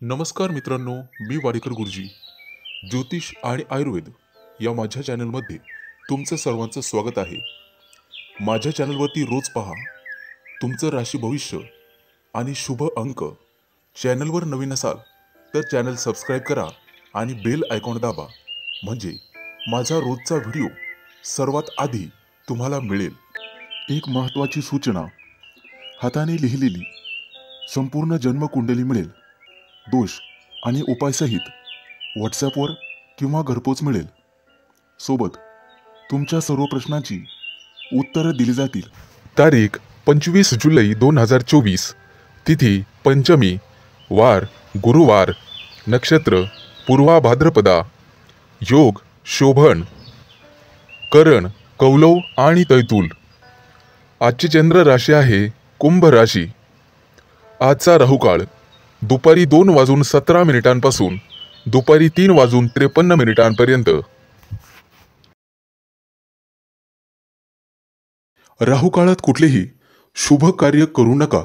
नमस्कार मित्रांनो, मी वाडेकर गुरुजी. ज्योतिष आणि आयुर्वेद या माझ्या चॅनलमध्ये तुमचं सर्वांचं स्वागत आहे. माझ्या चॅनलवरती रोज पहा तुमचं राशी भविष्य आणि शुभ अंक. चॅनलवर नवीन असाल तर चॅनल सबस्क्राईब करा आणि बेल आयकॉन दाबा, म्हणजे माझा रोजचा व्हिडिओ सर्वात आधी तुम्हाला मिळेल. एक महत्त्वाची सूचना: हाताने लिहिलेली संपूर्ण जन्मकुंडली मिळेल. दोष आणि उपायसहित व्हॉट्सॲपवर किंवा घरपोच मिळेल. सोबत तुमच्या सर्व प्रश्नांची उत्तरं दिली जातील. तारीख 25 जुलै 2024, तिथी पंचमी, वार गुरुवार, नक्षत्र पूर्वा भाद्रपदा, योग शोभन, करण कौलव आणि तैतूल. आजची चंद्र राशी आहे कुंभ राशी. आजचा राहुकाळ दुपारी 2:17 दुपारी 3:53 राहुकाळात कुठलेही शुभ कार्य करू नका,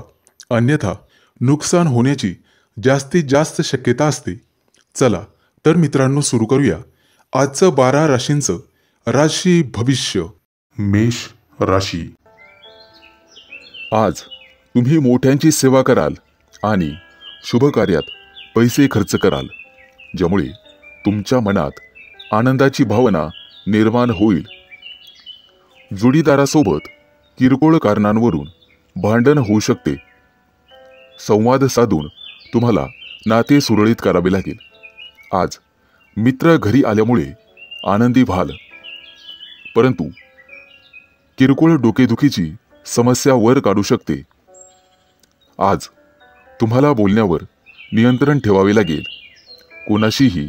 अन्यथा नुकसान होण्याची जास्तीत जास्त शक्यता असते. चला तर मित्रांनो, सुरू करूया आजचं 12 राशींचं राशी भविष्य. मेष राशी. आज तुम्ही मोठ्यांची सेवा कराल आणि शुभ कार्यात पैसे खर्च कराल, ज्यामुळे तुमच्या मनात आनंदाची भावना निर्माण होईल. जोडीदारासोबत किरकोळ कारणांवरून भांडण होऊ शकते. संवाद साधून तुम्हाला नाते सुरळीत करावे लागेल. आज मित्र घरी आल्यामुळे आनंदी व्हाल, परंतु किरकोळ डोकेदुखीची समस्या वर काढू शकते. आज तुम्हाला बोलण्यावर नियंत्रण ठेवावे लागेल. कोणाशीही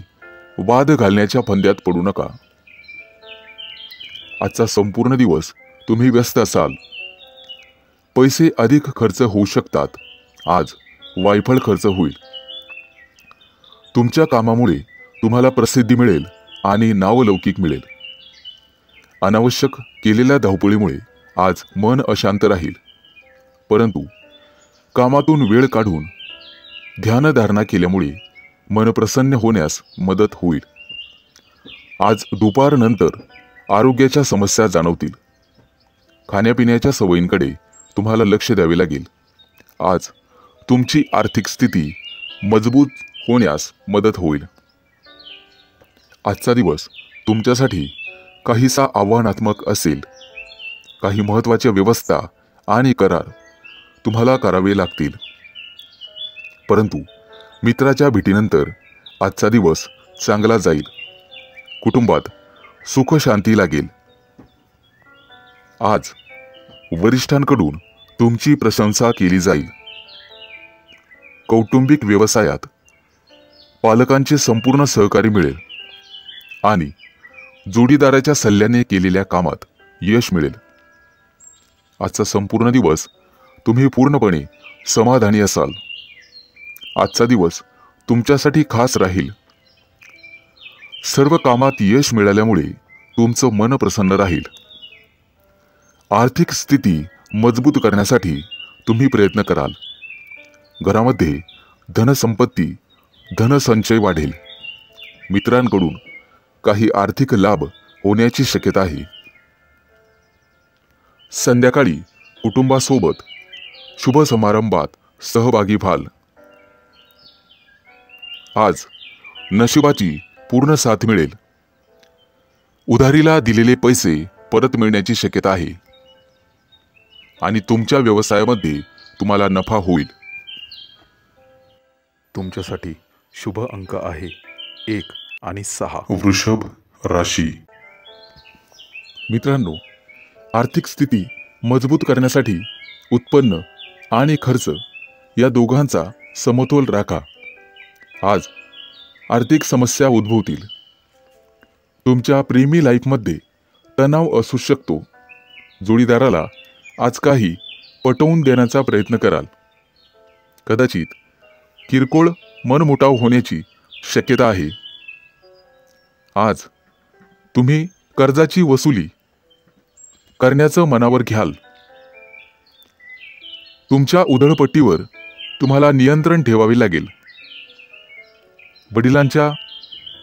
वाद घालण्याच्या फंद्यात पडू नका. आजचा संपूर्ण दिवस तुम्ही व्यस्त असाल. पैसे अधिक खर्च होऊ शकतात. आज वायफळ खर्च होईल. तुमच्या कामामुळे तुम्हाला प्रसिद्धी मिळेल आणि नावलौकिक मिळेल. अनावश्यक केलेल्या धावपळीमुळे आज मन अशांत राहील, परंतु कामातून वेळ काढून ध्यानधारणा केल्यामुळे मन प्रसन्न होण्यास मदत होईल. आज दुपारनंतर आरोग्याच्या समस्या जाणवतील. खाण्यापिण्याच्या सवयींकडे तुम्हाला लक्ष द्यावे लागेल. आज तुमची आर्थिक स्थिती मजबूत होण्यास मदत होईल. आजचा दिवस तुमच्यासाठी काहीसा आव्हानात्मक असेल. काही महत्त्वाच्या व्यवस्था आणि करार तुम्हाला करावे लागतील, परंतु मित्राच्या भेटीनंतर आजचा दिवस चांगला जाईल. कुटुंबात सुख शांती लागेल. आज वरिष्ठांकडून तुमची प्रशंसा केली जाईल. कौटुंबिक व्यवसायात पालकांचे संपूर्ण सहकार्य मिळेल आणि जोडीदाराच्या सल्ल्याने केलेल्या कामात यश मिळेल. आजचा संपूर्ण दिवस तुम्ही पूर्णपणे समाधानी असाल. आजचा दिवस तुमच्यासाठी खास राहील. सर्व कामात यश मिळाल्यामुळे तुमचं मन प्रसन्न राहील. आर्थिक स्थिती मजबूत करण्यासाठी तुम्ही प्रयत्न कराल. घरामध्ये धनसंपत्ती, धनसंचय वाढेल. मित्रांकडून काही आर्थिक लाभ होण्याची शक्यता आहे. संध्याकाळी कुटुंबासोबत शुभ समारंभात सहभागी व्हाल. आज नशिबाची पूर्ण साथ मिळेल. उधारीला दिलेले पैसे परत मिळण्याची शक्यता आहे आणि तुमच्या व्यवसायामध्ये तुम्हाला नफा होईल. तुमच्यासाठी शुभ अंक आहे 1 आणि 6. वृषभ राशी. मित्रांनो, आर्थिक स्थिती मजबूत करण्यासाठी उत्पन्न आणि खर्च या दोघांचा समतोल राखा. आज आर्थिक समस्या उद्भवतील. तुमच्या प्रेमी लाईफमध्ये तणाव असू शकतो. जोडीदाराला आज काही पटवून देण्याचा प्रयत्न कराल. कदाचित किरकोळ मनमुटाव होण्याची शक्यता आहे. आज तुम्ही कर्जाची वसुली करण्याचं मनावर घ्याल. तुमच्या उधळपट्टीवर तुम्हाला नियंत्रण ठेवावे लागेल. वडिलांच्या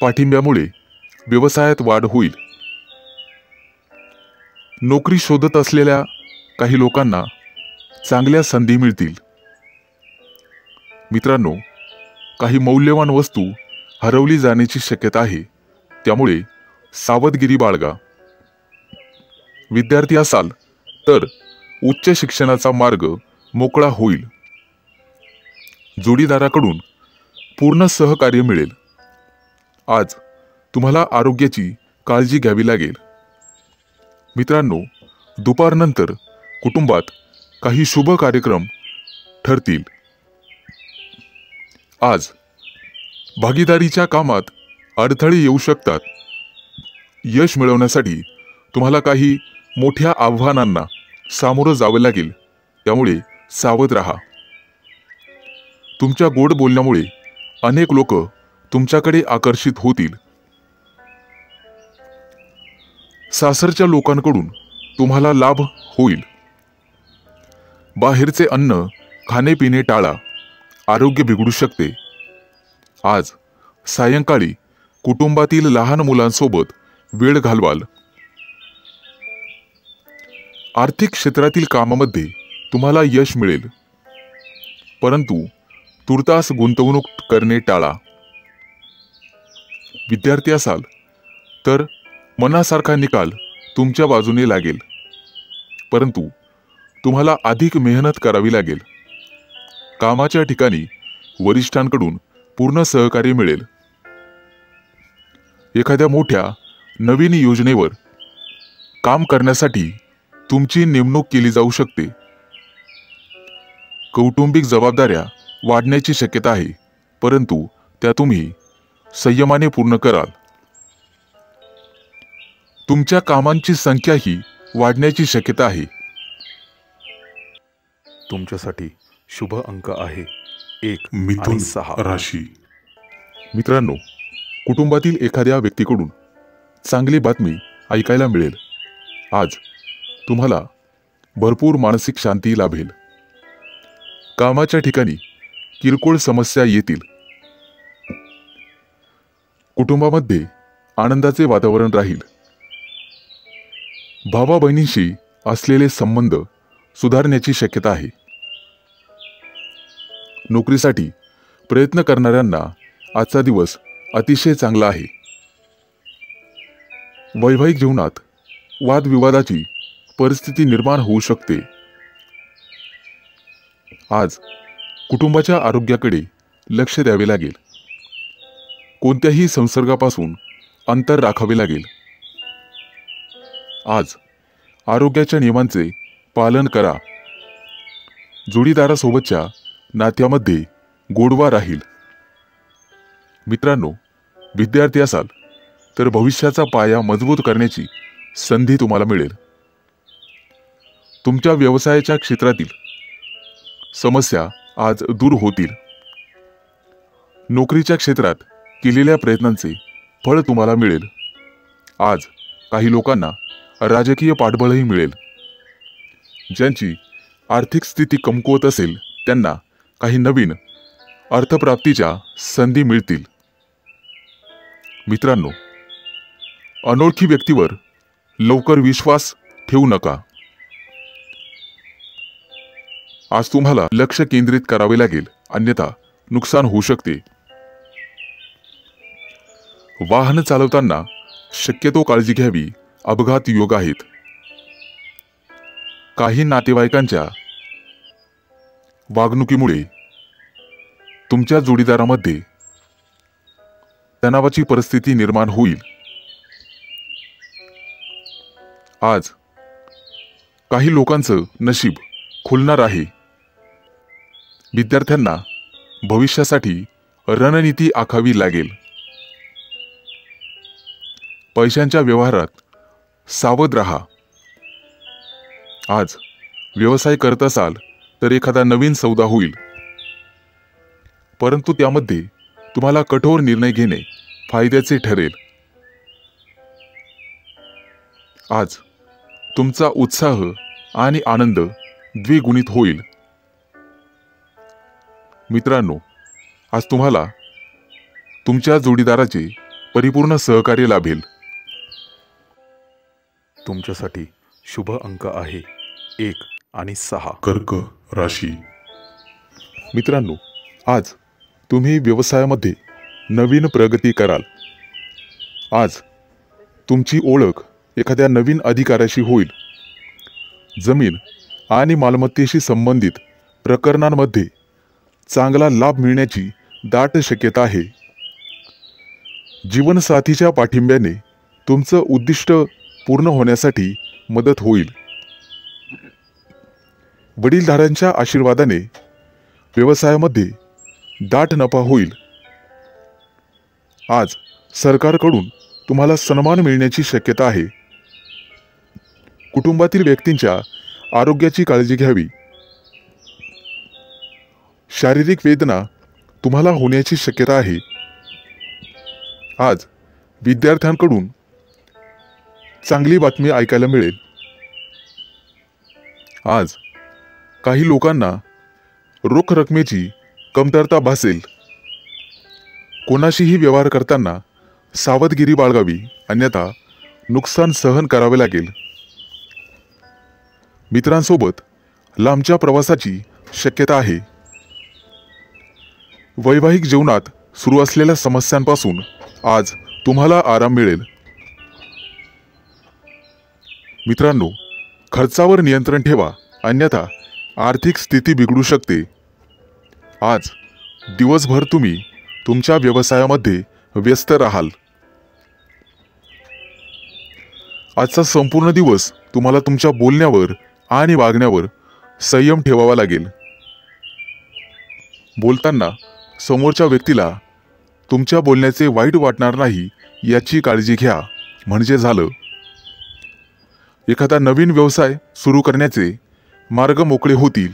पाठिंब्यामुळे व्यवसायात वाढ होईल. नोकरी शोधत असलेल्या काही लोकांना चांगल्या संधी मिळतील. मित्रांनो, काही मौल्यवान वस्तू हरवली जाण्याची शक्यता आहे, त्यामुळे सावधगिरी बाळगा. विद्यार्थी असाल तर उच्च शिक्षणाचा मार्ग मोकळा होईल. जोडीदाराकडून पूर्ण सहकार्य मिळेल. आज तुम्हाला आरोग्याची काळजी घ्यावी लागेल. मित्रांनो, दुपारनंतर कुटुंबात काही शुभ कार्यक्रम ठरतील. आज भागीदारीच्या कामात अडथळे येऊ शकतात. यश मिळवण्यासाठी तुम्हाला काही मोठ्या आव्हानांना सामोरं जावं लागेल, त्यामुळे सावध राहा. तुमच्या गोड बोलण्यामुळे अनेक लोक तुमच्याकडे आकर्षित होतील. सासरच्या लोकांकडून तुम्हाला लाभ होईल. बाहेरचे अन्न खाणे-पिणे टाळा, आरोग्य बिघडू शकते. आज सायंकाळी कुटुंबातील लहान मुलांसोबत वेळ घालवाल. आर्थिक क्षेत्रातील कामामध्ये तुम्हाला यश मिळेल, परंतु तुर्तास गुंतवणूक करणे टाळा. विद्यार्थी असाल तर मनासारखा निकाल तुमच्या बाजूने लागेल, परंतु तुम्हाला अधिक मेहनत करावी लागेल. कामाच्या ठिकाणी वरिष्ठांकडून पूर्ण सहकार्य मिळेल. एखाद्या मोठ्या नवीन योजनेवर काम करण्यासाठी तुमची नेमणूक केली जाऊ शकते. कौटुंबिक जबाबदाऱ्या वाढण्याची शक्यता आहे, परंतु त्या तुम्ही संयमाने पूर्ण कराल. तुमच्या कामांची संख्याही वाढण्याची शक्यता आहे. तुमच्यासाठी शुभ अंक आहे 1 मिथुन आणि 6 राशी. मित्रांनो, कुटुंबातील एखाद्या व्यक्तीकडून चांगली बातमी ऐकायला मिळेल. आज तुम्हाला भरपूर मानसिक शांती लाभेल. कामाच्या ठिकाणी किरकोळ समस्या येतील. कुटुंबामध्ये आनंदाचे वातावरण राहील. भावा बहिणींशी असलेले संबंध सुधारण्याची शक्यता आहे. नोकरीसाठी प्रयत्न करणाऱ्यांना आजचा दिवस अतिशय चांगला आहे. वैवाहिक जीवनात वादविवादाची परिस्थिती निर्माण होऊ शकते. आज कुटुंबाच्या आरोग्याकडे लक्ष द्यावे लागेल. कोणत्याही संसर्गापासून अंतर राखावे लागेल. आज आरोग्याच्या नियमांचे पालन करा. जोडीदारासोबतच्या नात्यामध्ये गोडवा राहील. मित्रांनो, विद्यार्थी असाल तर भविष्याचा पाया मजबूत करण्याची संधी तुम्हाला मिळेल. तुमच्या व्यवसायाच्या क्षेत्रातील समस्या आज दूर होतील. नोकरीच्या क्षेत्रात केलेल्या प्रयत्नांचे फळ तुम्हाला मिळेल. आज काही लोकांना राजकीय पाठबळही मिळेल. ज्यांची आर्थिक स्थिती कमकुवत असेल त्यांना काही नवीन अर्थप्राप्तीच्या संधी मिळतील. मित्रांनो, अनोळखी व्यक्तीवर लवकर विश्वास ठेवू नका. आज तुम्हाला लक्ष केंद्रित करावे लागेल, अन्यथा नुकसान होऊ शकते. वाहन चालवताना शक्यतो काळजी घ्यावी, अपघात योग आहेत. काही नातेवाईकांच्या वागणुकीमुळे तुमच्या जोडीदारामध्ये तणावाची परिस्थिती निर्माण होईल. आज काही लोकांचं नशीब खुलणार आहे. विद्यार्थ्यांना भविष्यासाठी रणनीती आखावी लागेल. पैशांच्या व्यवहारात सावध राहा. आज व्यवसाय करत असाल तर एखादा नवीन सौदा होईल, परंतु त्यामध्ये तुम्हाला कठोर निर्णय घेणे फायद्याचे ठरेल. आज तुमचा उत्साह आणि आनंद द्विगुणित होईल. मित्रांनो, आज तुम्हाला तुमच्या जोडीदाराचे परिपूर्ण सहकार्य लाभेल. तुमच्यासाठी शुभ अंक आहे 1 आणि 6. कर्क राशी. मित्रांनो, आज तुम्ही व्यवसायामध्ये नवीन प्रगती कराल. आज तुमची ओळख एखाद्या नवीन अधिकाऱ्याशी होईल. जमीन आणि मालमत्तेशी संबंधित प्रकरणांमध्ये चांगला लाभ मिळण्याची दाट शक्यता आहे. जीवनसाथीच्या पाठिंब्याने तुमचं उद्दिष्ट पूर्ण होण्यासाठी मदत होईल. वडीलधाऱ्यांच्या आशीर्वादाने व्यवसायामध्ये दाट नफा होईल. आज सरकारकडून तुम्हाला सन्मान मिळण्याची शक्यता आहे. कुटुंबातील व्यक्तींच्या आरोग्याची काळजी घ्यावी. शारीरिक वेदना तुम्हाला होण्याची शक्यता आहे. आज विद्यार्थ्यांकडून चांगली बातमी ऐकायला मिळेल. आज काही लोकांना रोख रकमेची कमतरता भासेल. कोणाशीही व्यवहार करताना सावधगिरी बाळगावी, अन्यथा नुकसान सहन करावे लागेल. मित्रांसोबत लांबच्या प्रवासाची शक्यता आहे. वैवाहिक जीवनात सुरू असलेल्या समस्यांपासून आज तुम्हाला आराम मिळेल. मित्रांनो, खर्चावर नियंत्रण ठेवा, अन्यथा आर्थिक स्थिती बिघडू शकते. आज दिवसभर तुम्ही तुमच्या व्यवसायामध्ये व्यस्त राहाल. आजचा संपूर्ण दिवस तुम्हाला तुमच्या बोलण्यावर आणि वागण्यावर संयम ठेवावा लागेल. बोलताना समोरच्या व्यक्तीला तुमच्या बोलण्याचे वाईट वाटणार नाही याची काळजी घ्या, म्हणजे झालं. एखादा नवीन व्यवसाय सुरू करण्याचे मार्ग मोकळे होतील.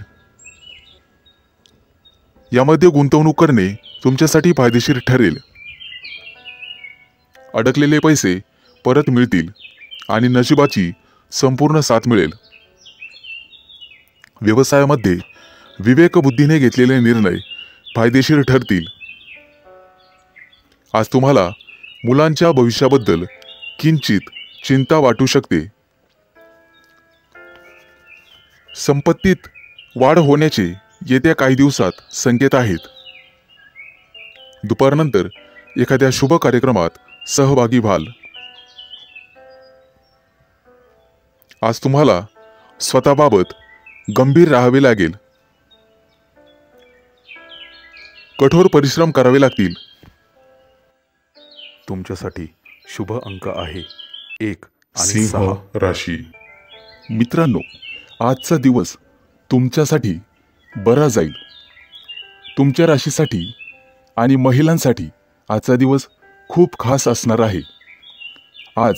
यामध्ये गुंतवणूक करणे तुमच्यासाठी फायदेशीर ठरेल. अडकलेले पैसे परत मिळतील आणि नशिबाची संपूर्ण साथ मिळेल. व्यवसायामध्ये विवेकबुद्धीने घेतलेले निर्णय फायदेशीर ठरतील. आज तुम्हाला मुलांच्या भविष्याबद्दल किंचित चिंता वाटू शकते. संपत्तीत वाढ होण्याचे येत्या काही दिवसात संकेत आहेत. दुपारनंतर एखाद्या शुभ कार्यक्रमात सहभागी व्हाल. आज तुम्हाला स्वतःबाबत गंभीर राहावे लागेल. कठोर परिश्रम करावे लागतील. तुमच्यासाठी शुभ अंक आहे 1 आणि सिंह 6. राशी. मित्रांनो, आजचा दिवस तुमच्यासाठी बरा जाईल. तुमच्या राशीसाठी आणि महिलांसाठी आजचा दिवस खूप खास असणार आहे. आज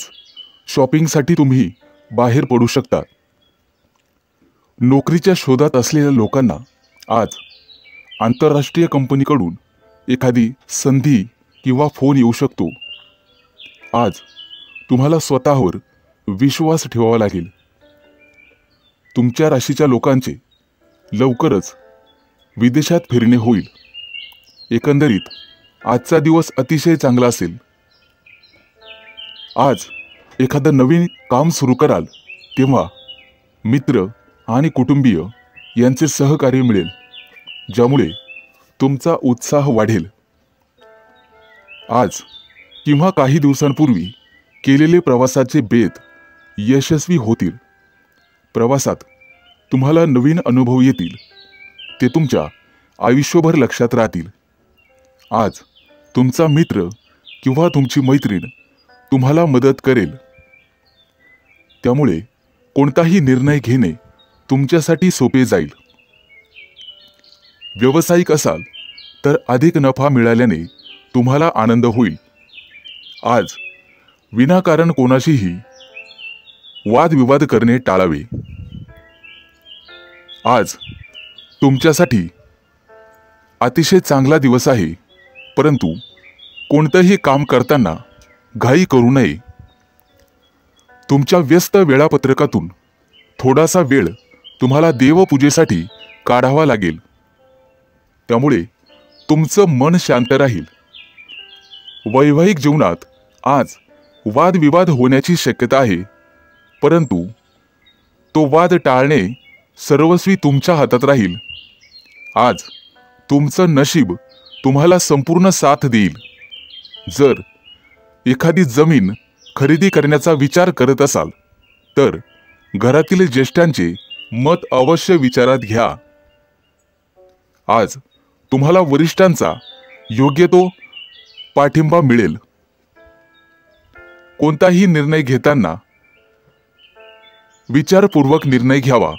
शॉपिंगसाठी तुम्ही बाहेर पडू शकता. नोकरीच्या शोधात असलेल्या लोकांना आज आंतरराष्ट्रीय कंपनीकडून एखादी संधी किंवा फोन येऊ शकतो. आज तुम्हाला स्वतःवर विश्वास ठेवावा लागेल. तुमच्या राशीच्या लोकांचे लवकरच विदेशात फिरणे होईल. एकंदरीत आजचा दिवस अतिशय चांगला असेल. आज एखादं नवीन काम सुरू कराल तेव्हा मित्र आणि कुटुंबीय यांचे सहकार्य मिळेल, ज्यामुळे तुमचा उत्साह वाढेल. आज किंवा काही दिवसांपूर्वी केलेले प्रवासाचे बेत यशस्वी होतील. प्रवासात तुम्हाला नवीन अनुभव येतील. ते तुमच्या आयुष्यभर लक्षात राहतील. आज तुमचा मित्र किंवा तुमची मैत्रीण तुम्हाला मदत करेल. त्यामुळे कोणताही निर्णय घेणे तुमच्यासाठी सोपे जाईल. व्यावसायिक असाल तर अधिक नफा मिळाल्याने तुम्हाला आनंद होईल. आज विनाकारण कोणाशीही वादविवाद करणे टाळावे. आज तुमच्यासाठी अतिशय चांगला दिवस आहे, परंतु कोणतेही काम करताना घाई करू नये. तुमच्या व्यस्त वेळापत्रकातून थोडासा वेळ तुम्हाला देवपूजेसाठी काढावा लागेल. त्यामुळे तुमचं मन शांत राहील वैवाहिक जीवनात आज वादविवाद होण्याची शक्यता आहे, परंतु तो वाद टाळणे सर्वस्वी तुमच्या हातात राहील. आज तुमचं नशीब तुम्हाला संपूर्ण साथ देईल. जर एखादी जमीन खरेदी करण्याचा विचार करत असाल तर घरातील ज्येष्ठांचे मत अवश्य विचारात घ्या. आज तुम्हाला वरिष्ठांचा योग्य तो पाठिंबा मिळेल. कोणताही निर्णय घेताना विचारपूर्वक निर्णय घ्यावा.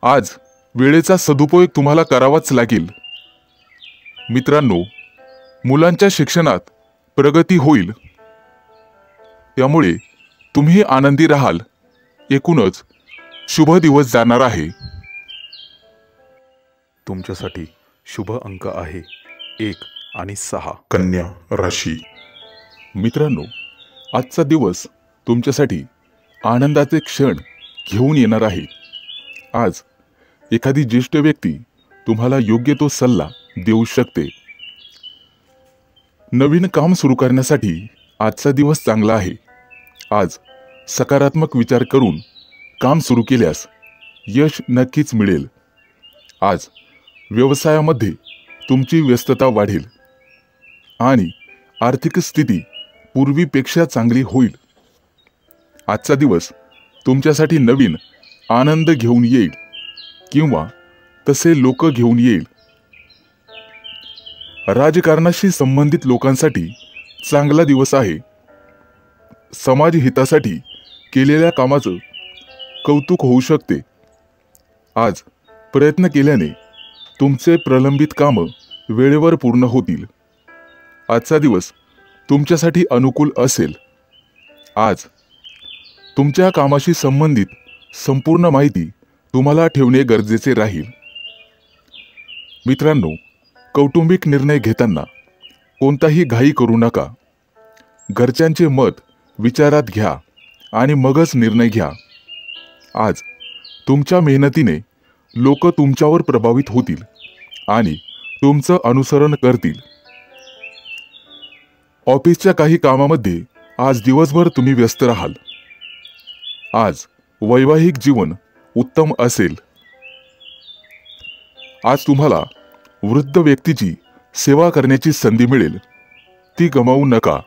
आज वेळेचा सदुपयोग तुम्हाला करावाच लागेल. मित्रांनो, मुलांच्या शिक्षणात प्रगती होईल, त्यामुळे तुम्ही आनंदी राहाल. एकूणच शुभ दिवस जाणार आहे. तुमच्यासाठी शुभ अंक आहे 1 आणि 6. कन्या राशी. मित्रांनो, आजचा दिवस तुमच्यासाठी आनंदाचे क्षण घेऊन येणार आहे. आज एखादी ज्येष्ठ व्यक्ती तुम्हाला योग्य तो सल्ला देऊ शकते. नवीन काम सुरू करण्यासाठी आजचा दिवस चांगला आहे. आज सकारात्मक विचार करून काम सुरू केल्यास यश नक्कीच मिळेल. आज व्यवसायामध्ये तुमची व्यस्तता वाढेल आणि आर्थिक स्थिती पूर्वीपेक्षा चांगली होईल. आजचा दिवस तुमच्यासाठी नवीन आनंद घेऊन येईल किंवा तसे लोक घेऊन येईल. राजकारणाशी संबंधित लोकांसाठी चांगला दिवस आहे. समाज हितासाठी केलेल्या कामाचं कौतुक होऊ शकते. आज प्रयत्न केल्याने तुमचे प्रलंबित कामं वेळेवर पूर्ण होतील. आजचा दिवस तुमच्यासाठी अनुकूल असेल. आज तुमच्या कामाशी संबंधित संपूर्ण माहिती तुम्हाला ठेवणे गरजेचे राहील. मित्रांनो, कौटुंबिक निर्णय घेताना कोणताही घाई करू नका. घरच्यांचे मत विचारात घ्या आणि मगच निर्णय घ्या. आज तुमच्या मेहनतीने लोक तुमच्यावर प्रभावित होतील आणि तुमचं अनुसरण करतील. ऑफिसच्या काही कामामध्ये आज दिवसभर तुम्ही व्यस्त राहाल. आज वैवाहिक जीवन उत्तम असेल. आज तुम्हाला वृद्ध व्यक्तीची सेवा करण्याची संधी मिळेल, ती गमावू नका.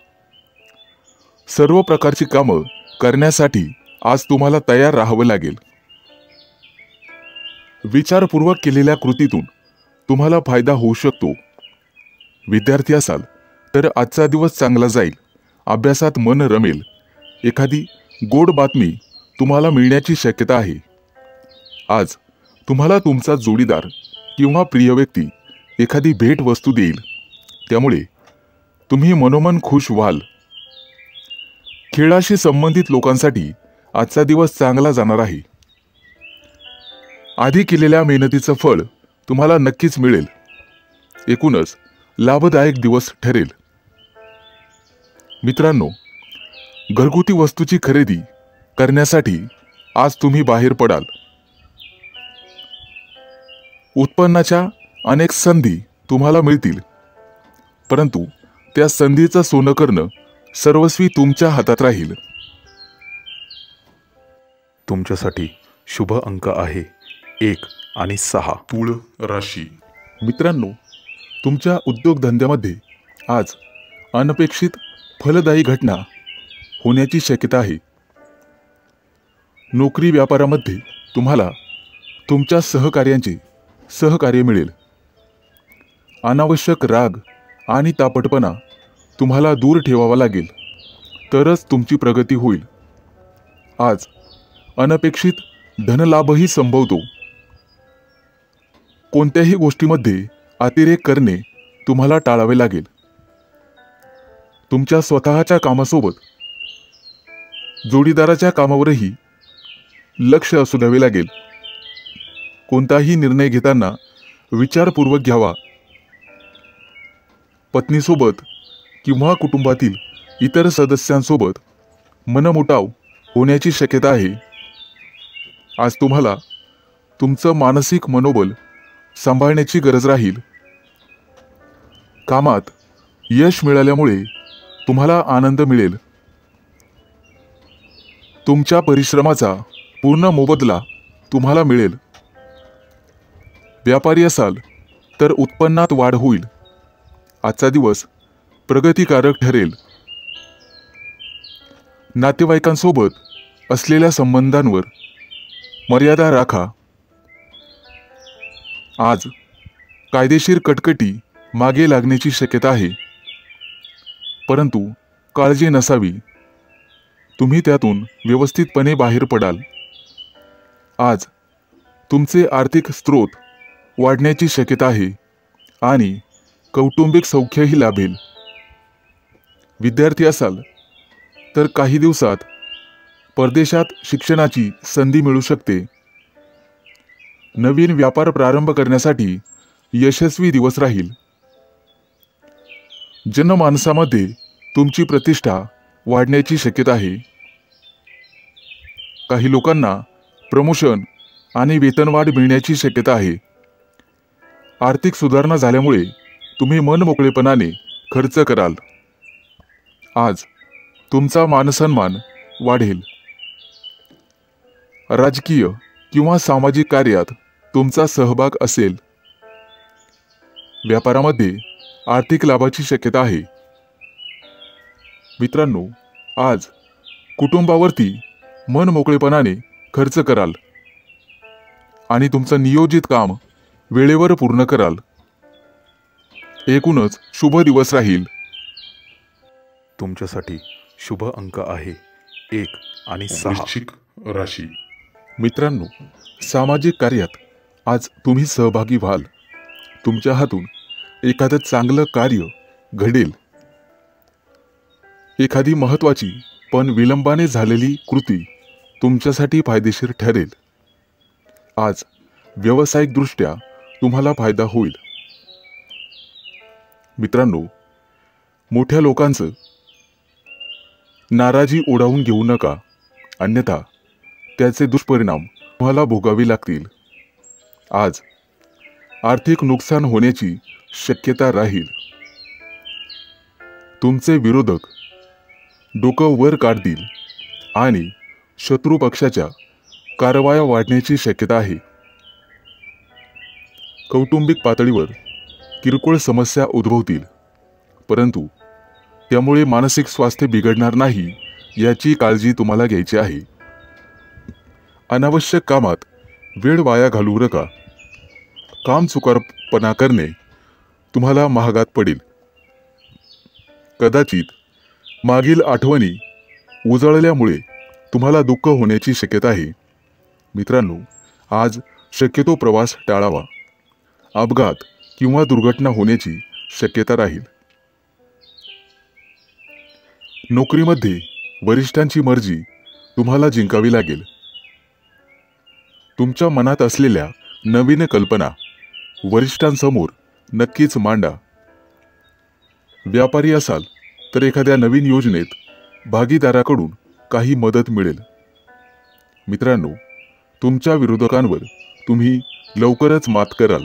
सर्व प्रकारची कामं करण्यासाठी आज तुम्हाला तयार राहावं लागेल. विचारपूर्वक केलेल्या कृतीतून तुम्हाला फायदा होऊ शकतो. विद्यार्थी असाल तर आजचा दिवस चांगला जाईल. अभ्यासात मन रमेल. एखादी गोड बातमी तुम्हाला मिळण्याची शक्यता आहे. आज तुम्हाला तुमचा जोडीदार किंवा प्रिय व्यक्ती एखादी भेट वस्तू देईल, त्यामुळे तुम्ही मनोमन खुश व्हाल. खेळाशी संबंधित लोकांसाठी आजचा दिवस चांगला जाणार आहे. आधी केलेल्या मेहनतीचं फळ तुम्हाला नक्कीच मिळेल. एकूणच लाभदायक दिवस ठरेल. मित्रांनो, घरगुती वस्तूची खरेदी करण्यासाठी आज तुम्ही बाहेर पडाल. उत्पन्नाच्या अनेक संधी तुम्हाला मिळतील, परंतु त्या संधीचं सोनं करणं सर्वस्वी तुमच्या हातात राहील. तुमच्यासाठी शुभ अंक आहे 1 आणि 6. तुळ राशी. मित्रांनो, तुमच्या उद्योगधंद्यामध्ये आज अनपेक्षित फलदायी घटना होण्याची शक्यता आहे. नोकरी व्यापारामध्ये तुम्हाला तुमच्या सहकार्यांचे सहकार्य मिळेल. अनावश्यक राग आणि तापटपणा तुम्हाला दूर ठेवावा लागेल, तरच तुमची प्रगती होईल. आज अनपेक्षित धनलाभही संभवतो. कोणत्याही गोष्टीमध्ये अतिरेक करणे तुम्हाला टाळावे लागेल. तुमच्या स्वतःच्या कामासोबत जोडीदाराच्या कामावरही लक्ष असू द्यावे लागेल. कोणताही निर्णय घेताना विचारपूर्वक घ्यावा. पत्नीसोबत किंवा कुटुंबातील इतर सदस्यांसोबत मनमुटाव होण्याची शक्यता आहे. आज तुम्हाला तुमचं मानसिक मनोबल सांभाळण्याची गरज राहील. कामात यश मिळाल्यामुळे तुम्हाला आनंद मिळेल. तुमच्या परिश्रमाचा पूर्ण मोबदला तुम्हाला मिळेल. व्यापारी असाल तर उत्पन्नात वाढ होईल. आजचा दिवस प्रगतिकारक ठरेल. नातेवाईकांसोबत असलेल्या संबंधांवर मर्यादा राखा. आज कायदेशीर कटकटी मागे लागण्याची शक्यता आहे, परंतु काळजी नसावी. तुम्ही त्यातून व्यवस्थितपणे बाहेर पडाल. आज तुमचे आर्थिक स्रोत वाढण्याची शक्यता आहे आणि कौटुंबिक सौख्यही लाभेल. विद्यार्थी असाल तर काही दिवसात परदेशात शिक्षणाची संधी मिळू शकते. नवीन व्यापार प्रारंभ करण्यासाठी यशस्वी दिवस राहील. जनमानसामध्ये तुमची प्रतिष्ठा वाढण्याची शक्यता आहे. काही लोकांना प्रमोशन आणि वेतनवाढ मिळण्याची शक्यता आहे. आर्थिक सुधारणा झाल्यामुळे तुम्ही मनमोकळेपणाने खर्च कराल. आज तुमचा मानसन्मान वाढेल. राजकीय किंवा सामाजिक कार्यात तुमचा सहभाग असेल. व्यापारामध्ये आर्थिक लाभाची शक्यता आहे. मित्रांनो, आज कुटुंबावरती मनमोकळेपणाने खर्च कराल आणि तुमचं नियोजित काम वेळेवर पूर्ण कराल. एकूणच शुभ दिवस राहील. तुमच्यासाठी शुभ अंक आहे 1 आणि 6. वृश्चिक राशी. मित्रांनो, सामाजिक कार्यात आज तुम्ही सहभागी व्हाल. तुमच्या हातून एखादं चांगलं कार्य घडेल. एखादी महत्त्वाची पण विलंबाने झालेली कृती तुमच्यासाठी फायदेशीर ठरेल. आज व्यावसायिकदृष्ट्या तुम्हाला फायदा होईल. मित्रांनो, मोठ्या लोकांचं नाराजी ओढावून घेऊ नका, अन्यथा त्याचे दुष्परिणाम तुम्हाला भोगावे लागतील. आज आर्थिक नुकसान होण्याची शक्यता राहील. तुमचे विरोधक डोकं वर काढतील आणि शत्रू पक्षाच्या कारवाया वाढण्याची शक्यता आहे. कौटुंबिक पातळीवर किरकोळ समस्या उद्भवतील, परंतु त्यामुळे मानसिक स्वास्थ्य बिघडणार नाही याची काळजी तुम्हाला घ्यायची आहे. अनावश्यक कामात वेळ वाया घालवू नका. काम चुकारपणा करणे तुम्हाला महागात पडेल. कदाचित मागील आठवणी उजळल्यामुळे तुम्हाला दुःख होण्याची शक्यता आहे. मित्रांनो, आज शक्यतो प्रवास टाळावा. अपघात किंवा दुर्घटना होण्याची शक्यता राहील. नोकरीमध्ये वरिष्ठांची मर्जी तुम्हाला जिंकावी लागेल. तुमच्या मनात असलेल्या नवीन कल्पना वरिष्ठांसमोर नक्कीच मांडा. व्यापारी असाल तर एखाद्या नवीन योजनेत भागीदाराकडून काही मदत मिळेल. मित्रांनो, तुमच्या विरोधकांवर तुम्ही लवकरच मात कराल.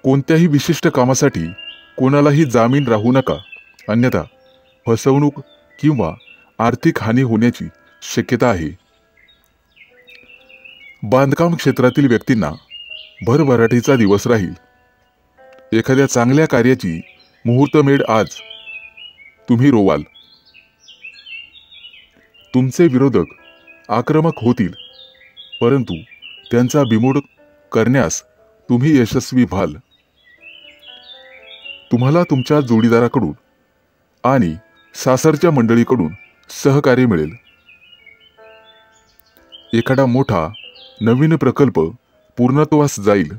कोणत्याही विशिष्ट कामासाठी कोणालाही जामीन राहू नका, अन्यथा फसवणूक किंवा आर्थिक हानी होण्याची शक्यता आहे. बांधकाम क्षेत्रातील व्यक्तींना भरभराटीचा दिवस राहील. एखाद्या चांगल्या कार्याची मुहूर्तमेढ आज तुम्ही रोवाल. तुमचे विरोधक आक्रमक होतील, परंतु त्यांचा बिमोड करण्यास तुम्ही यशस्वी व्हाल. तुम्हाला तुमच्या जोडीदाराकडून आणि सासरच्या मंडळीकडून सहकार्य मिळेल. एखादा मोठा नवीन प्रकल्प पूर्णत्वास जाईल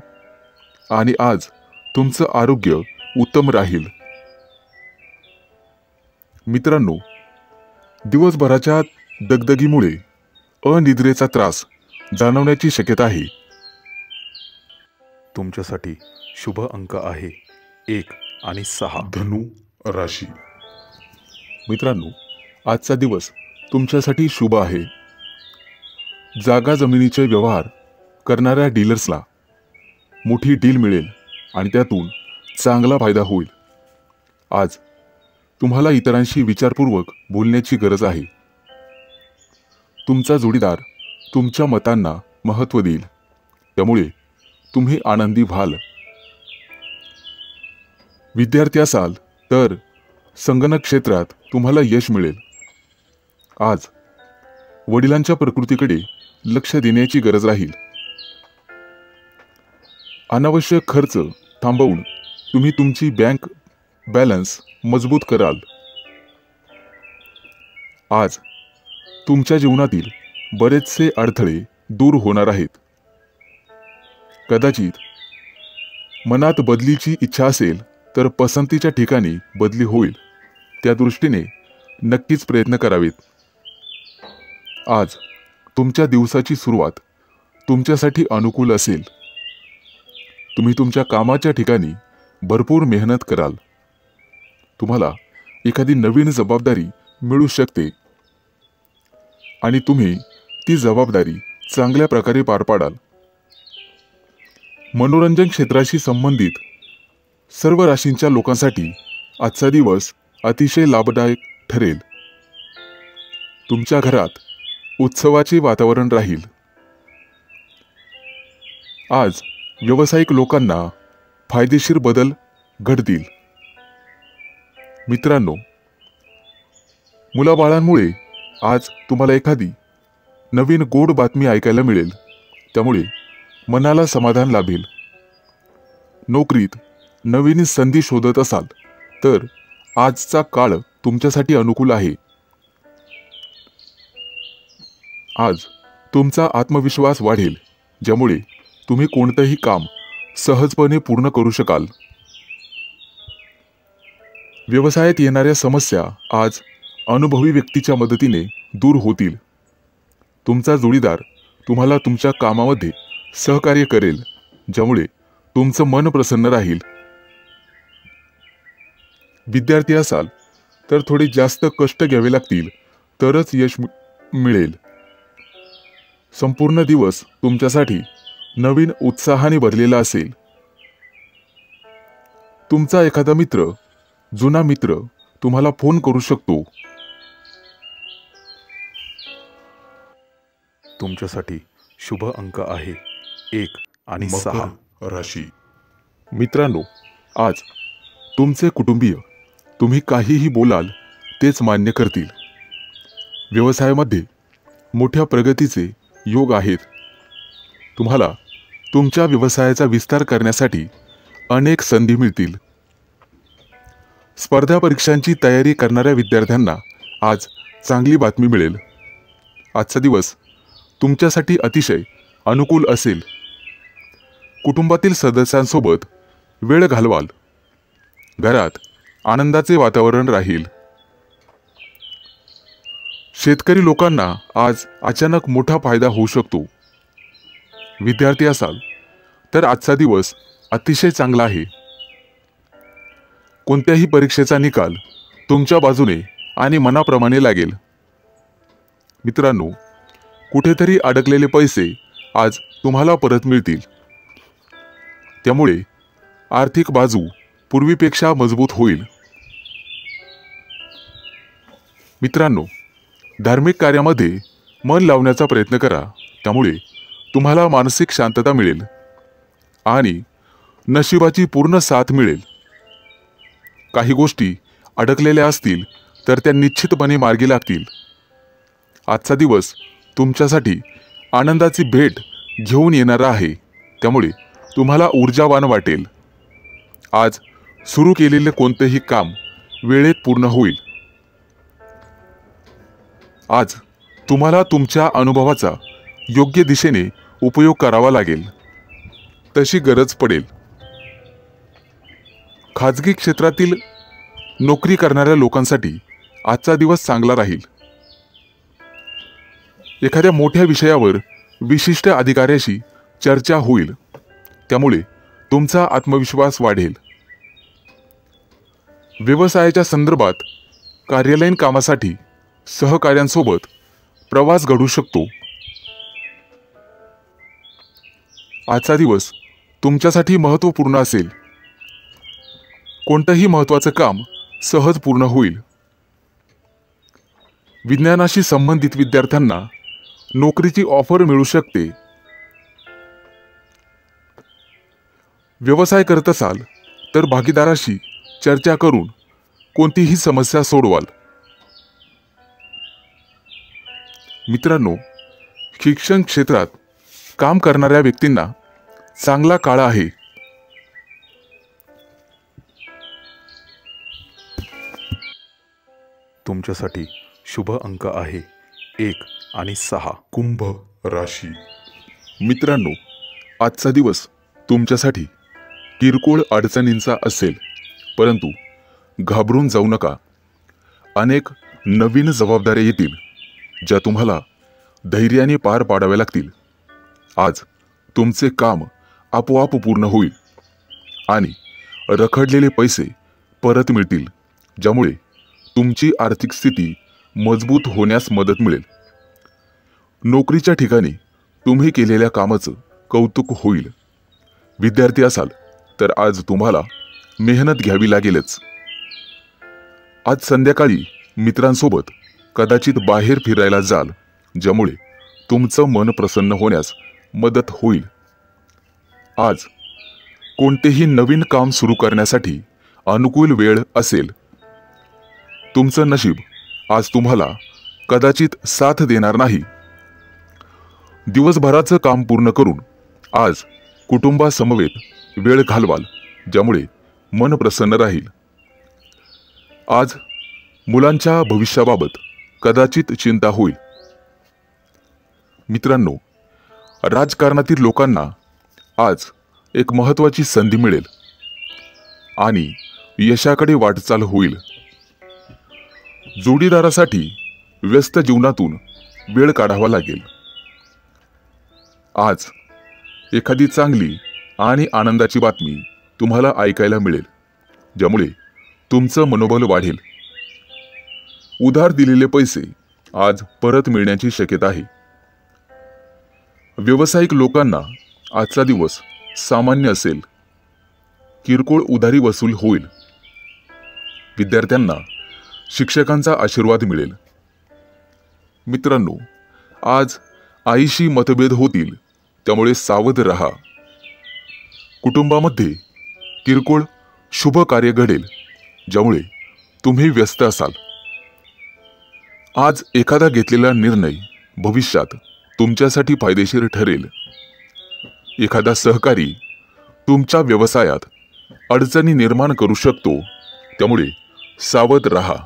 आणि आज तुमचं आरोग्य उत्तम राहील. मित्रांनो, दिवसभराच्या दगदगीमुळे अनिद्रेचा त्रास जाणवण्याची शक्यता आहे. तुमच्यासाठी शुभ अंक आहे 1 आणि 6. धनु राशी. मित्रांनो, आजचा दिवस तुमच्यासाठी शुभ आहे. जागा जमिनीचे व्यवहार करणाऱ्या डीलर्सला मोठी डील मिळेल आणि त्यातून चांगला फायदा होईल. आज तुम्हाला इतरांशी विचारपूर्वक बोलण्याची गरज आहे. तुमचा जोडीदार तुमच्या मतांना महत्त्व देईल, त्यामुळे तुम्ही आनंदी व्हाल. विद्यार्थी असाल तर संगणक क्षेत्रात तुम्हाला यश मिळेल. आज वडिलांच्या प्रकृतीकडे लक्ष देण्याची गरज राहील. अनावश्यक खर्च थांबवून तुम्ही तुमची बँक बॅलन्स मजबूत कराल. आज तुमच्या जीवनातील बरेचसे अडथळे दूर होणार आहेत. कदाचित मनात बदलीची इच्छा असेल तर पसंतीच्या ठिकाणी बदली होईल. त्या दृष्टीने नक्कीच प्रयत्न करावेत. आज तुमच्या दिवसाची सुरुवात तुमच्यासाठी अनुकूल असेल. तुम्ही तुमच्या कामाच्या ठिकाणी भरपूर मेहनत कराल. तुम्हाला एखादी नवीन जबाबदारी मिळू शकते आणि तुम्ही ती जबाबदारी चांगल्या प्रकारे पार पाडाल. मनोरंजन क्षेत्राशी संबंधित सर्व राशींच्या लोकांसाठी आजचा दिवस अतिशय लाभदायक ठरेल. तुमच्या घरात उत्सवाचे वातावरण राहील. आज व्यावसायिक लोकांना फायदेशीर बदल घडतील. मित्रांनो, मुलाबाळांमुळे आज तुम्हाला एखादी नवीन गोड बातमी ऐकायला मिळेल, त्यामुळे मनाला समाधान लाभेल. नोकरीत नवीन संधी शोधत असाल तर आजचा काळ तुमच्यासाठी अनुकूल आहे. आज तुमचा आत्मविश्वास वाढेल, ज्यामुळे तुम्ही कोणतेही काम सहजपणे पूर्ण करू शकाल. व्यवसायात येणाऱ्या समस्या आज अनुभवी व्यक्तीच्या मदतीने दूर होतील. तुमचा जोडीदार तुम्हाला तुमच्या कामामध्ये सहकार्य करेल, ज्यामुळे तुमचं मन प्रसन्न राहील. विद्यार्थी असाल तर थोडे जास्त कष्ट घ्यावे लागतील तरच यश मिळेल. संपूर्ण दिवस तुमच्यासाठी नवीन उत्साहाने भरलेला असेल. तुमचा एखादा मित्र, जुना मित्र तुम्हाला फोन करू शकतो. तुमच्यासाठी शुभ अंक आहे 1 आणि 6. मकर राशी. मित्रांनो, आज तुमचे कुटुंबीय तुम्ही काहीही बोलाल तेच मान्य करतील. व्यवसायामध्ये मोठ्या प्रगतीचे योग आहेत. तुम्हाला तुमच्या व्यवसायाचा विस्तार करण्यासाठी अनेक संधी मिळतील. स्पर्धा परीक्षांची तयारी करणाऱ्या विद्यार्थ्यांना आज चांगली बातमी मिळेल. आजचा दिवस तुमच्यासाठी अतिशय अनुकूल असेल. कुटुंबातील सदस्यांसोबत वेळ घालवाल. घरात आनंदाचे वातावरण राहील. शेतकरी लोकांना आज अचानक मोठा फायदा होऊ शकतो. विद्यार्थी असाल तर आजचा दिवस अतिशय चांगला आहे. कोणत्याही परीक्षेचा निकाल तुमच्या बाजूने आणि मनाप्रमाणे लागेल. मित्रांनो, कुठेतरी अडकलेले पैसे आज तुम्हाला परत मिळतील. त्यामुळे आर्थिक बाजू पूर्वीपेक्षा मजबूत होईल. मित्रांनो, धार्मिक कार्यामध्ये मन लावण्याचा प्रयत्न करा. त्यामुळे तुम्हाला मानसिक शांतता मिळेल आणि नशिबाची पूर्ण साथ मिळेल. काही गोष्टी अडकलेल्या असतील तर त्या निश्चितपणे मार्गी लागतील. आजचा दिवस तुमच्यासाठी आनंदाची भेट घेऊन येणारा आहे. त्यामुळे तुम्हाला ऊर्जावान वाटेल. आज सुरू केलेले कोणतेही काम वेळेत पूर्ण होईल. आज तुम्हाला तुमच्या अनुभवाचा योग्य दिशेने उपयोग करावा लागेल. तशी गरज पडेल. खाजगी क्षेत्रातील नोकरी करणाऱ्या लोकांसाठी आजचा दिवस चांगला राहील. एखाद्या मोठ्या विषयावर विशिष्ट अधिकाऱ्याशी चर्चा होईल. त्यामुळे तुमचा आत्मविश्वास वाढेल. व्यवसायाच्या संदर्भात कार्यालयीन कामासाठी सहकाऱ्यांसोबत प्रवास घडू शकतो. आजचा दिवस तुमच्यासाठी महत्त्वपूर्ण असेल. कोणतंही महत्त्वाचं काम सहज पूर्ण होईल. विज्ञानाशी संबंधित विद्यार्थ्यांना नोकरीची ऑफर मिळू शकते. व्यवसाय करत असाल तर भागीदाराशी चर्चा करून कोणतीही समस्या सोडवाल. मित्रांनो, शिक्षण क्षेत्रात काम करणाऱ्या व्यक्तींना चांगला काळ आहे. तुमच्यासाठी शुभ अंक आहे 1 आणि 6. कुंभ राशी. मित्रांनो, आजचा दिवस तुमच्यासाठी किरकोळ अडचणींचा असेल, परंतु घाबरून जाऊ नका. अनेक नवीन जबाबदाऱ्या येतील ज्या तुम्हाला धैर्याने पार पाडाव्या लागतील. आज तुमचे काम आपोआप पूर्ण होईल आणि रखडलेले पैसे परत मिळतील, ज्यामुळे तुमची आर्थिक स्थिती मजबूत होण्यास मदत मिळेल. नोकरीच्या ठिकाणी तुम्ही केलेल्या कामाचं कौतुक होईल. विद्यार्थी असाल तर आज तुम्हाला मेहनत घ्यावी लागेलच. आज संध्याकाळी मित्रांसोबत कदाचित बाहेर फिरायला जाल, ज्यामुळे तुमचं मन प्रसन्न होण्यास मदत होईल. आज कोणतेही नवीन काम सुरू करण्यासाठी अनुकूल वेळ असेल. तुमचं नशीब आज तुम्हाला कदाचित साथ देणार नाही. दिवसभराचं काम पूर्ण करून आज कुटुंबासमवेत वेळ घालवाल, ज्यामुळे मन प्रसन्न राहील. आज मुलांच्या भविष्याबाबत कदाचित चिंता होईल. मित्रांनो, राजकारणातील लोकांना आज एक महत्त्वाची संधी मिळेल आणि यशाकडे वाटचाल होईल. जोडीदारासाठी व्यस्त जीवनातून वेळ काढावा लागेल. आज एखादी चांगली आणि आनंदाची बातमी तुम्हाला ऐकायला मिळेल, ज्यामुळे तुमचं मनोबल वाढेल. उधार दिलेले पैसे आज परत मिळण्याची शक्यता आहे. व्यावसायिक लोकांना आजचा दिवस सामान्य असेल. किरकोळ उधारी वसूल होईल. विद्यार्थ्यांना शिक्षकांचा आशीर्वाद मिळेल. मित्रांनो, आज आईशी मतभेद होतील, त्यामुळे सावध रहा. कुटुंबामध्ये किरकोळ शुभ कार्य घडेल, ज्यामुळे तुम्ही व्यस्त असाल. आज एखादा घेतलेला निर्णय भविष्यात तुमच्यासाठी फायदेशीर ठरेल. एखादा सहकारी तुमच्या व्यवसायात अडचणी निर्माण करू शकतो, त्यामुळे सावध रहा.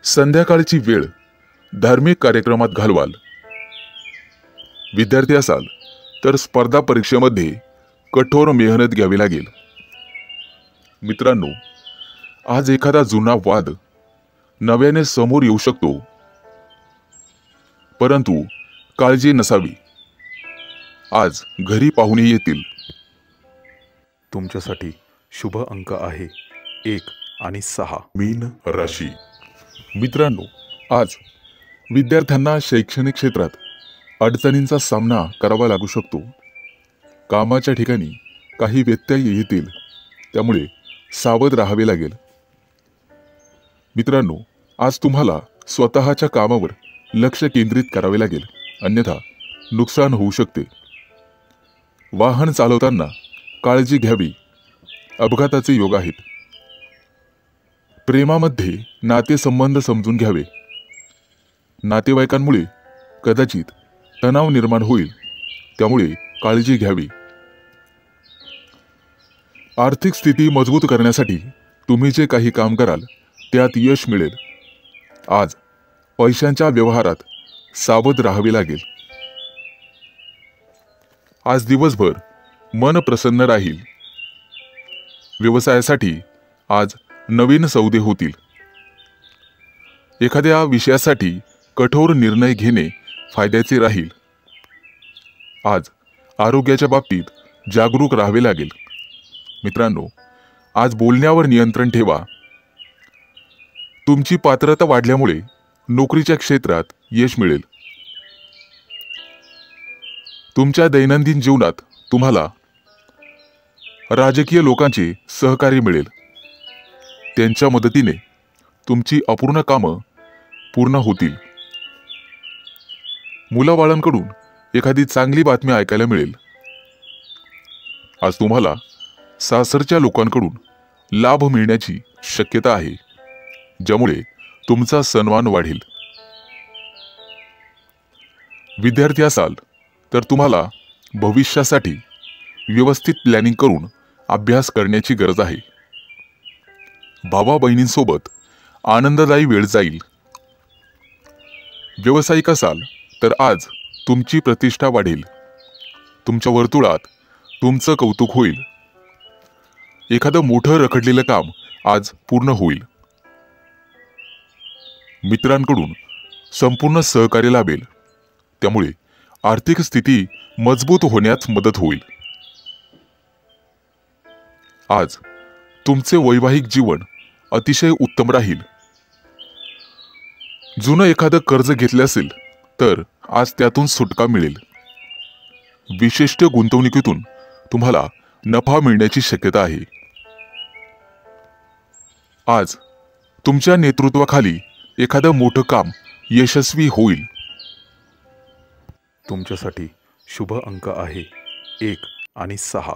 संध्याकाळची वेळ धार्मिक कार्यक्रमात घालवाल. विद्यार्थी असाल तर स्पर्धा परीक्षेमध्ये कठोर मेहनत घ्यावी लागेल. मित्रांनो, आज एखादा जुना वाद नव्याने समोर येऊ शकतो, परंतु काळजी नसावी. आज घरी पाहुणे येतील. तुमच्यासाठी शुभ अंक आहे 1 आणि 6. मीन राशी. मित्रांनो, आज विद्यार्थ्यांना शैक्षणिक क्षेत्रात अडचणींचा सामना करावा लागू शकतो. कामाच्या ठिकाणी काही व्यत्यय येतील, त्यामुळे सावध राहावे लागेल. मित्रांनो, आज तुम्हाला स्वतःच्या कामावर लक्ष केंद्रित करावे लागेल, अन्यथा नुकसान होऊ शकते. वाहन चालवताना काळजी घ्यावी. अपघाताचे योग आहेत. प्रेमामध्ये नातेसंबंध समजून घ्यावे. नातेवाईकांमुळे कदाचित तणाव निर्माण होईल, त्यामुळे काळजी घ्यावी. आर्थिक स्थिती मजबूत करण्यासाठी तुम्ही जे काही काम कराल त्यात यश मिळेल. आज पैशांच्या व्यवहारात सावध राहावे लागेल. आज दिवसभर मन प्रसन्न राहील. व्यवसायासाठी आज नवीन सौदे होतील. एखाद्या विषयासाठी कठोर निर्णय घेणे फायद्याचे राहील. आज आरोग्याच्या बाबतीत जागरूक राहावे लागेल. मित्रांनो, आज बोलण्यावर नियंत्रण ठेवा. तुमची पात्रता वाढल्यामुळे नोकरीच्या क्षेत्रात यश मिळेल. तुमच्या दैनंदिन जीवनात तुम्हाला राजकीय लोकांचे सहकार्य मिळेल. त्यांच्या मदतीने तुमची अपूर्ण कामं पूर्ण होतील. मुलाबाळांकडून एखादी चांगली बातमी ऐकायला मिळेल. आज तुम्हाला सासरच्या लोकांकडून लाभ मिळण्याची शक्यता आहे, ज्यामुळे तुमचा सन्मान वाढेल. विद्यार्थी असाल तर तुम्हाला भविष्यासाठी व्यवस्थित प्लॅनिंग करून अभ्यास करण्याची गरज आहे. भावा बहिणींसोबत आनंददायी वेळ जाईल. व्यावसायिक असाल तर आज तुमची प्रतिष्ठा वाढेल. तुमच्या वर्तुळात तुमचं कौतुक होईल. एखादं मोठं रखडलेलं काम आज पूर्ण होईल. मित्रांकडून संपूर्ण सहकार्य लाभेल, त्यामुळे आर्थिक स्थिती मजबूत होण्यास मदत होईल. आज तुमचे वैवाहिक जीवन अतिशय उत्तम राहील. जुनं एखादं कर्ज घेतले असेल तर आज त्यातून सुटका मिळेल. विशिष्ट गुंतवणुकीतून तुम्हाला नफा मिळण्याची शक्यता आहे. आज तुमच्या नेतृत्वाखाली एखादं मोठं काम यशस्वी होईल. तुमच्यासाठी शुभ अंक आहे 1 आणि 6.